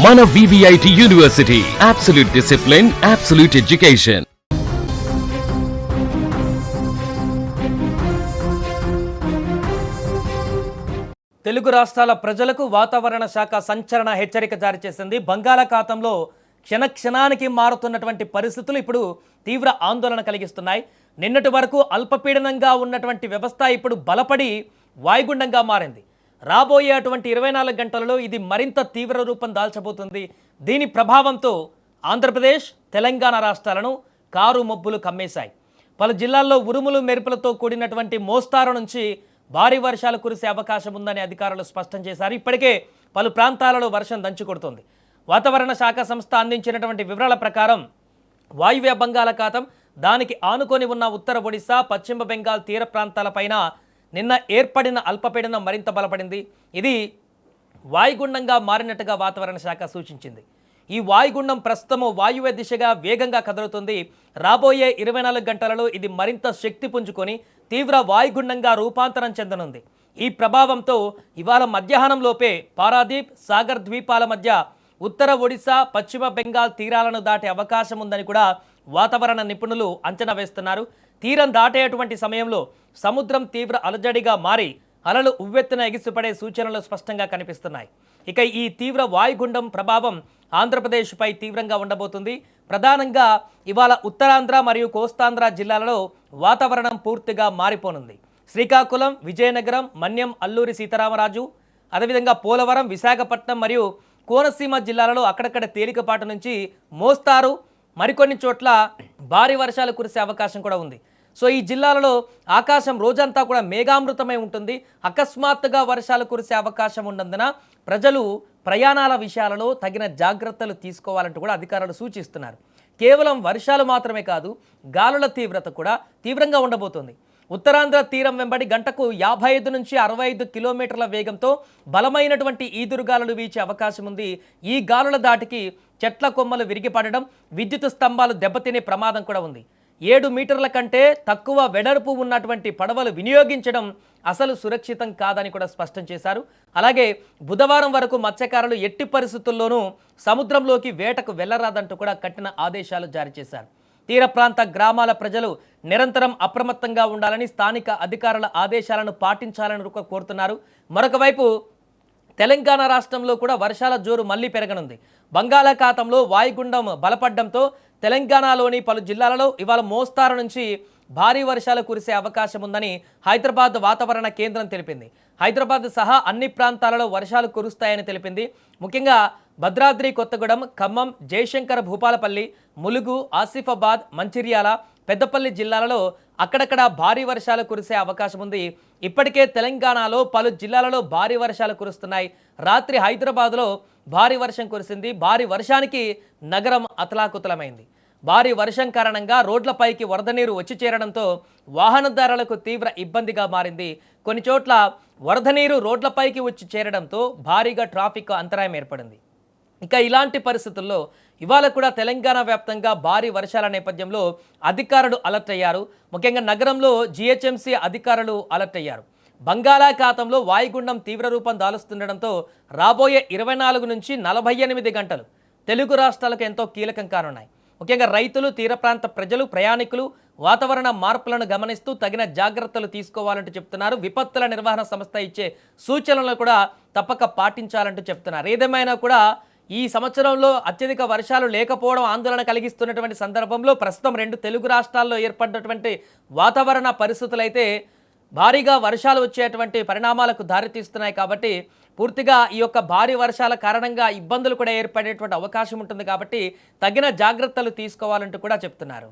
మన VVIT university, absolute discipline, absolute education. Telugu రాష్ట్రాల ప్రజలకు వాతావరణ శాఖ సంచలన హెచ్చరిక జారీ చేసింది. బంగాళాఖాతంలో క్షణానికి మారుతున్నటువంటి పరిస్థితులు ఇప్పుడు తీవ్ర ఆందోళన కలిగిస్తున్నాయి. నిన్నటి వరకు అల్పపీడనంగా ఉన్నటువంటి వ్యవస్థ ఇప్పుడు బలపడి వాయుగుండంగా మారింది. రాబోయే అటువంటి 24 గంటలలో ఇది మరింత తీవ్ర రూపం దాల్చబోతుంది. దీని ప్రభావంతో ఆంధ్రప్రదేశ్, తెలంగాణ రాష్ట్రాలను కారు మబ్బులు కమ్మేశాయి. పలు జిల్లాల్లో ఉరుములు మెరుపులతో కూడినటువంటి మోస్తారు నుంచి భారీ వర్షాలు కురిసే అవకాశం ఉందని అధికారులు స్పష్టం చేశారు. ఇప్పటికే పలు ప్రాంతాలలో వర్షం దంచుకొడుతోంది. వాతావరణ శాఖ సంస్థ అందించినటువంటి వివరాల ప్రకారం వాయువ్య బంగాళాఖాతం, దానికి ఆనుకొని ఉన్న ఉత్తర ఒడిశా, పశ్చిమ బెంగాల్ తీర ప్రాంతాలపైన నిన్న ఏర్పడిన అల్పపీడనం మరింత బలపడింది. ఇది వాయుగుండంగా మారినట్టుగా వాతావరణ శాఖ సూచించింది. ఈ వాయుగుండం ప్రస్తుతం వాయువ్య దిశగా వేగంగా కదులుతుంది. రాబోయే 24 గంటలలో ఇది మరింత శక్తి పుంజుకొని తీవ్ర వాయుగుండంగా రూపాంతరం చెందనుంది. ఈ ప్రభావంతో ఇవాళ మధ్యాహ్నంలోపే పారాదీప్, సాగర్ ద్వీపాల మధ్య ఉత్తర ఒడిశా, పశ్చిమ బెంగాల్ తీరాలను దాటే అవకాశం ఉందని కూడా వాతావరణ నిపుణులు అంచనా వేస్తున్నారు. తీరం దాటేటువంటి సమయంలో సముద్రం తీవ్ర అలజడిగా మారి అలలు ఉవ్వెత్తున ఎగిసిపడే సూచనలు స్పష్టంగా కనిపిస్తున్నాయి. ఇక ఈ తీవ్ర వాయుగుండం ప్రభావం ఆంధ్రప్రదేశ్పై తీవ్రంగా ఉండబోతుంది. ప్రధానంగా ఇవాళ ఉత్తరాంధ్ర మరియు కోస్తాంధ్ర జిల్లాలలో వాతావరణం పూర్తిగా మారిపోనుంది. శ్రీకాకుళం, విజయనగరం, మన్యం, అల్లూరి సీతారామరాజు, అదేవిధంగా పోలవరం, విశాఖపట్నం మరియు కోనసీమ జిల్లాలలో అక్కడక్కడ తేలికపాటు నుంచి మోస్తారు, మరికొన్ని చోట్ల భారీ వర్షాలు కురిసే అవకాశం కూడా ఉంది. సో ఈ జిల్లాలలో ఆకాశం రోజంతా కూడా మేఘామృతమై ఉంటుంది. అకస్మాత్తుగా వర్షాలు కురిసే అవకాశం ఉన్నందున ప్రజలు ప్రయాణాల విషయాలలో తగిన జాగ్రత్తలు తీసుకోవాలంటూ కూడా అధికారులు సూచిస్తున్నారు. కేవలం వర్షాలు మాత్రమే కాదు, గాలుల తీవ్రత కూడా తీవ్రంగా ఉండబోతుంది. ఉత్తరాంధ్ర తీరం వెంబడి గంటకు 55 నుంచి 65 కిలోమీటర్ల వేగంతో బలమైనటువంటి ఈదురుగాలులు వీచే అవకాశం ఉంది. ఈ గాలుల దాటికి చెట్ల కొమ్మలు విరిగిపడడం, విద్యుత్ స్తంభాలు దెబ్బతినే ప్రమాదం కూడా ఉంది. 7 మీటర్ల కంటే తక్కువ వెడల్పు ఉన్నటువంటి పడవలు వినియోగించడం అసలు సురక్షితం కాదని కూడా స్పష్టం చేశారు. అలాగే బుధవారం వరకు మత్స్యకారులు ఎట్టి పరిస్థితుల్లోనూ సముద్రంలోకి వేటకు వెళ్లరాదంటూ కూడా కఠిన ఆదేశాలు జారీ చేశారు. తీర ప్రాంత గ్రామాల ప్రజలు నిరంతరం అప్రమత్తంగా ఉండాలని, స్థానిక అధికారుల ఆదేశాలను పాటించాలని కోరుతున్నారు. మరొక వైపు తెలంగాణ రాష్ట్రంలో కూడా వర్షాల జోరు మళ్లీ పెరగనుంది. బంగాళాఖాతంలో వాయుగుండం బలపడడంతో తెలంగాణలోని పలు జిల్లాలలో ఇవాళ మోస్తారు నుంచి భారీ వర్షాలు కురిసే అవకాశం ఉందని హైదరాబాద్ వాతావరణ కేంద్రం తెలిపింది. హైదరాబాద్ సహా అన్ని ప్రాంతాలలో వర్షాలు కురుస్తాయని తెలిపింది. ముఖ్యంగా భద్రాద్రి కొత్తగూడెం, ఖమ్మం, జయశంకర్ భూపాలపల్లి, ములుగు, ఆసిఫాబాద్, మంచిర్యాల, పెద్దపల్లి జిల్లాలలో అక్కడక్కడ భారీ వర్షాలు కురిసే అవకాశం ఉంది. ఇప్పటికే తెలంగాణలో పలు జిల్లాలలో భారీ వర్షాలు కురుస్తున్నాయి. రాత్రి హైదరాబాద్లో భారీ వర్షం కురిసింది. భారీ వర్షానికి నగరం అతలాకుతలమైంది. భారీ వర్షం కారణంగా రోడ్లపైకి వరద నీరు వచ్చి చేరడంతో వాహనదారులకు తీవ్ర ఇబ్బందిగా మారింది. కొన్ని చోట్ల వరద నీరు రోడ్లపైకి వచ్చి చేరడంతో భారీగా ట్రాఫిక్ అంతరాయం ఏర్పడింది. ఇక ఇలాంటి పరిస్థితుల్లో ఇవాళ కూడా తెలంగాణ వ్యాప్తంగా భారీ వర్షాల నేపథ్యంలో అధికారులు అలర్ట్ అయ్యారు. ముఖ్యంగా నగరంలో జిహెచ్ఎంసీ అధికారులు అలర్ట్ అయ్యారు. బంగాళాఖాతంలో వాయుగుండం తీవ్ర రూపం దాలుస్తుండడంతో రాబోయే 24 నుంచి 48 గంటలు తెలుగు రాష్ట్రాలకు ఎంతో కీలకం కానున్నాయి. ముఖ్యంగా రైతులు, తీర ప్రాంత ప్రజలు, ప్రయాణికులు వాతావరణ మార్పులను గమనిస్తూ తగిన జాగ్రత్తలు తీసుకోవాలంటూ చెప్తున్నారు. విపత్తుల నిర్వహణ సంస్థ ఇచ్చే సూచనలను కూడా తప్పక పాటించాలంటూ చెప్తున్నారు. ఏదేమైనా కూడా ఈ సంవత్సరంలో అత్యధిక వర్షాలు లేకపోవడం ఆందోళన కలిగిస్తున్నటువంటి సందర్భంలో ప్రస్తుతం 2 తెలుగు రాష్ట్రాల్లో ఏర్పడినటువంటి వాతావరణ పరిస్థితులు అయితే భారీగా వర్షాలు వచ్చేటువంటి పరిణామాలకు దారితీస్తున్నాయి. కాబట్టి పూర్తిగా ఈ యొక్క భారీ వర్షాల కారణంగా ఇబ్బందులు కూడా ఏర్పడేటువంటి అవకాశం ఉంటుంది. కాబట్టి తగిన జాగ్రత్తలు తీసుకోవాలంటూ కూడా చెప్తున్నారు.